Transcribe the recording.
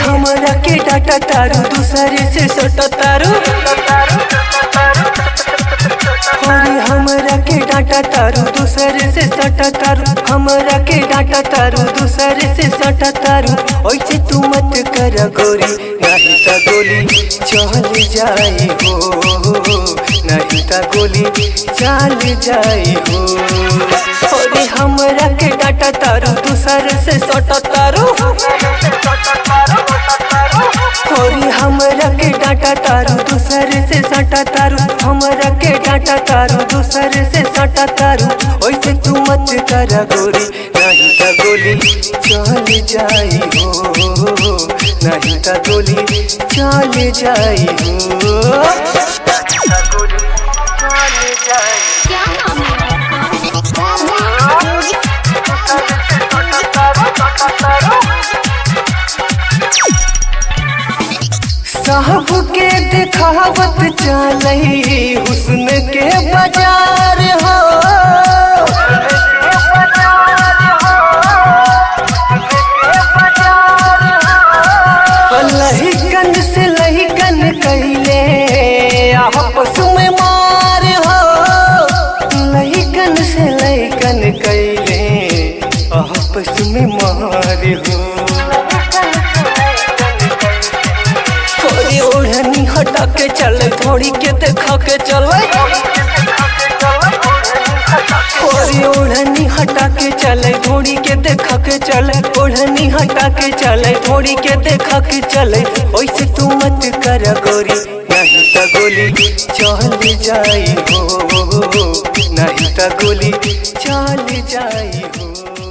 हमरा के डाटा तारू दूसरे से सटा तारू हमरा के डाटा तारू दूसरे से सटा तारू हमरा के डाटा तारू दूसरे से सटा तारू ऐसे तू मत कर गोरी नहीं ता गोली चल जाई हो नहीं ता गोली चल जाई हो। अरे हमरा के डाटा तारू दूसरे से सटा तारू अरे हमरा के डाटा तारू दूसरे से सटा तारू हमरा के डाटा तारू दूसरे से सटा तारू ऐसे तू मत कर गोरी नहीं ता गोली चल जाई हो नहीं ता गोली चल जाई हो। साहब के दिखावत चलई हुस्न के बाजार हो लहिकन से लहिकन कैले आपस में मार हो लहिकन से लहिकन कैले आपस में मार हो। ओढ़नी हटा के चले थोड़ी के देखा के चले ओढ़नी हटा के चले थोड़ी के देखा के चले ओढ़नी हटा के चले थोड़ी के देखा के चले ऐसे तू मत कर गोरी नहीं ता गोली चल जाई हो नहीं ता गोली चल जाई हो।